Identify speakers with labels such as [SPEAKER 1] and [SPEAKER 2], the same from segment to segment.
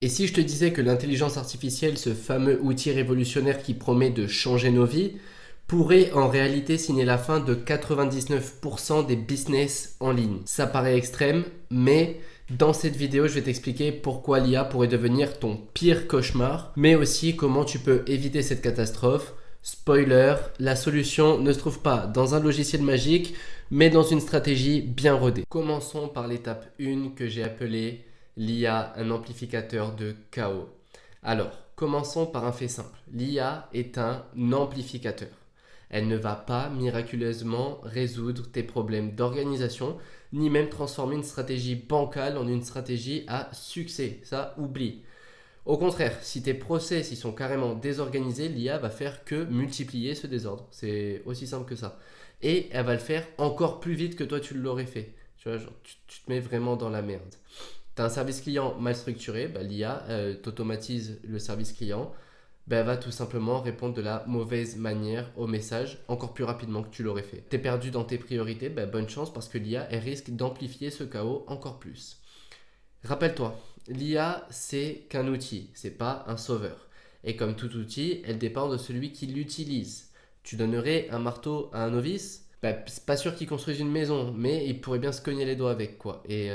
[SPEAKER 1] Et si je te disais que l'intelligence artificielle, ce fameux outil révolutionnaire qui promet de changer nos vies, pourrait en réalité signer la fin de 99% des business en ligne. Ça paraît extrême, mais dans cette vidéo, je vais t'expliquer pourquoi l'IA pourrait devenir ton pire cauchemar, mais aussi comment tu peux éviter cette catastrophe. Spoiler, la solution ne se trouve pas dans un logiciel magique, mais dans une stratégie bien rodée. Commençons par l'étape 1 que j'ai appelée l'IA, un amplificateur de chaos. Alors, commençons par un fait simple. L'IA est un amplificateur. Elle ne va pas miraculeusement résoudre tes problèmes d'organisation, ni même transformer une stratégie bancale en une stratégie à succès. Ça, oublie. Au contraire, si tes process ils sont carrément désorganisés, l'IA va faire que multiplier ce désordre. C'est aussi simple que ça. Et elle va le faire encore plus vite que toi tu l'aurais fait. Tu vois, genre, tu te mets vraiment dans la merde. Tu as un service client mal structuré, l'IA t'automatise le service client. Elle va tout simplement répondre de la mauvaise manière au message encore plus rapidement que tu l'aurais fait. T'es perdu dans tes priorités, bonne chance parce que l'IA elle risque d'amplifier ce chaos encore plus. Rappelle-toi, l'IA c'est qu'un outil, c'est pas un sauveur. Et comme tout outil, elle dépend de celui qui l'utilise. Tu donnerais un marteau à un novice, c'est pas sûr qu'il construise une maison, mais il pourrait bien se cogner les doigts avec quoi. Et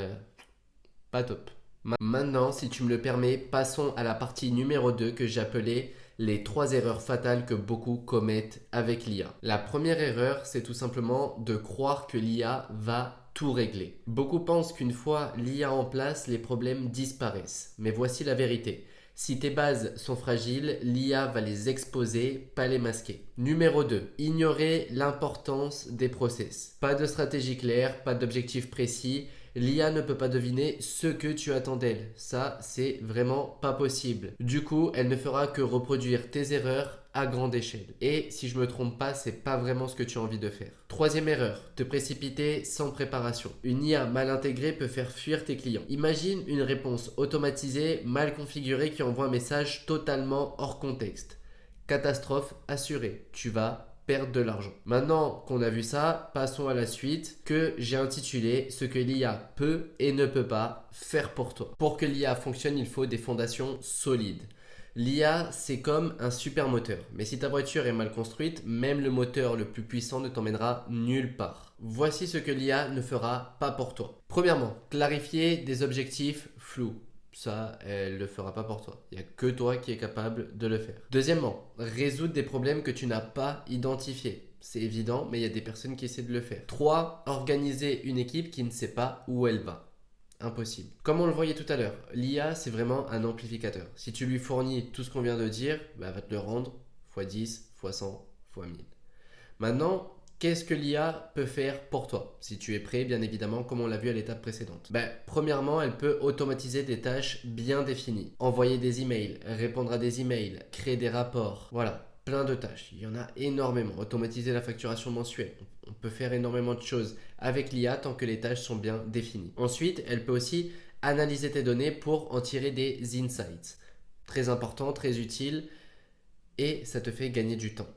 [SPEAKER 1] pas top. Maintenant, si tu me le permets, passons à la partie numéro 2 que j'ai appelée les 3 erreurs fatales que beaucoup commettent avec l'IA. La première erreur, c'est tout simplement de croire que l'IA va tout régler. Beaucoup pensent qu'une fois l'IA en place, les problèmes disparaissent. Mais voici la vérité. Si tes bases sont fragiles, l'IA va les exposer, pas les masquer. Numéro 2, ignorer l'importance des process. Pas de stratégie claire, pas d'objectif précis. L'IA ne peut pas deviner ce que tu attends d'elle. Ça, c'est vraiment pas possible. Du coup, elle ne fera que reproduire tes erreurs à grande échelle. Et si je me trompe pas, c'est pas vraiment ce que tu as envie de faire. Troisième erreur, te précipiter sans préparation. Une IA mal intégrée peut faire fuir tes clients. Imagine une réponse automatisée, mal configurée qui envoie un message totalement hors contexte. Catastrophe assurée. Tu vas perdre de l'argent. Maintenant qu'on a vu ça, passons à la suite que j'ai intitulé ce que l'IA peut et ne peut pas faire pour toi. Pour que l'IA fonctionne, il faut des fondations solides. L'IA, c'est comme un super moteur. Mais si ta voiture est mal construite, même le moteur le plus puissant ne t'emmènera nulle part. Voici ce que l'IA ne fera pas pour toi. Premièrement, clarifier des objectifs flous. Ça, elle ne le fera pas pour toi. Il n'y a que toi qui es capable de le faire. Deuxièmement, résoudre des problèmes que tu n'as pas identifiés. C'est évident, mais il y a des personnes qui essaient de le faire. 3. Organiser une équipe qui ne sait pas où elle va. Impossible. Comme on le voyait tout à l'heure, l'IA, c'est vraiment un amplificateur. Si tu lui fournis tout ce qu'on vient de dire, elle va te le rendre x10, x100, x1000. Maintenant, qu'est-ce que l'IA peut faire pour toi? Si tu es prêt, bien évidemment, comme on l'a vu à l'étape précédente. Premièrement, elle peut automatiser des tâches bien définies. Envoyer des emails, répondre à des emails, créer des rapports. Voilà, plein de tâches. Il y en a énormément. Automatiser la facturation mensuelle. On peut faire énormément de choses avec l'IA tant que les tâches sont bien définies. Ensuite, elle peut aussi analyser tes données pour en tirer des insights. Très important, très utile et ça te fait gagner du temps.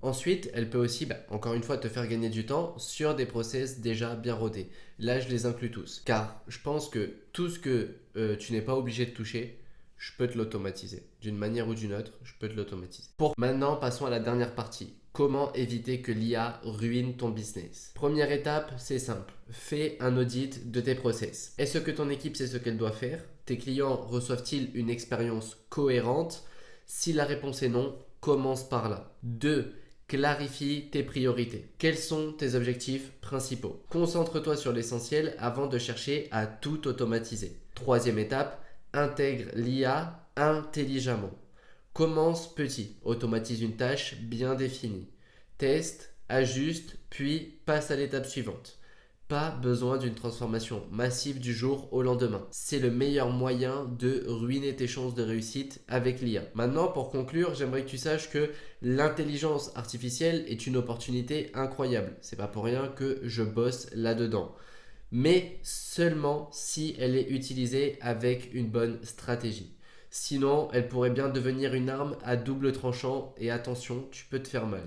[SPEAKER 1] Ensuite, elle peut aussi, encore une fois, te faire gagner du temps sur des process déjà bien rodés. Là, je les inclus tous. Car je pense que tout ce que tu n'es pas obligé de toucher, je peux te l'automatiser. D'une manière ou d'une autre, je peux te l'automatiser. Maintenant, passons à la dernière partie. Comment éviter que l'IA ruine ton business? Première étape, c'est simple. Fais un audit de tes process. Est-ce que ton équipe sait ce qu'elle doit faire? Tes clients reçoivent-ils une expérience cohérente? Si la réponse est non, commence par là. 2. Clarifie tes priorités. Quels sont tes objectifs principaux? Concentre-toi sur l'essentiel avant de chercher à tout automatiser. Troisième étape, intègre l'IA intelligemment. Commence petit, automatise une tâche bien définie. Teste, ajuste, puis passe à l'étape suivante. Pas besoin d'une transformation massive du jour au lendemain. C'est le meilleur moyen de ruiner tes chances de réussite avec l'IA. Maintenant, pour conclure, j'aimerais que tu saches que l'intelligence artificielle est une opportunité incroyable. C'est pas pour rien que je bosse là-dedans. Mais seulement si elle est utilisée avec une bonne stratégie. Sinon, elle pourrait bien devenir une arme à double tranchant et attention, tu peux te faire mal.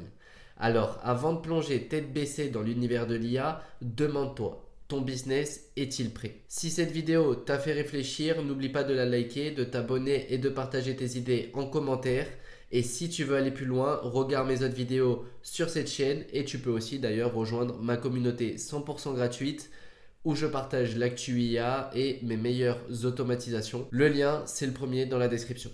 [SPEAKER 1] Alors, avant de plonger tête baissée dans l'univers de l'IA, demande-toi, ton business est-il prêt? Si cette vidéo t'a fait réfléchir, n'oublie pas de la liker, de t'abonner et de partager tes idées en commentaire. Et si tu veux aller plus loin, regarde mes autres vidéos sur cette chaîne et tu peux aussi d'ailleurs rejoindre ma communauté 100% gratuite où je partage l'actu IA et mes meilleures automatisations. Le lien, c'est le premier dans la description.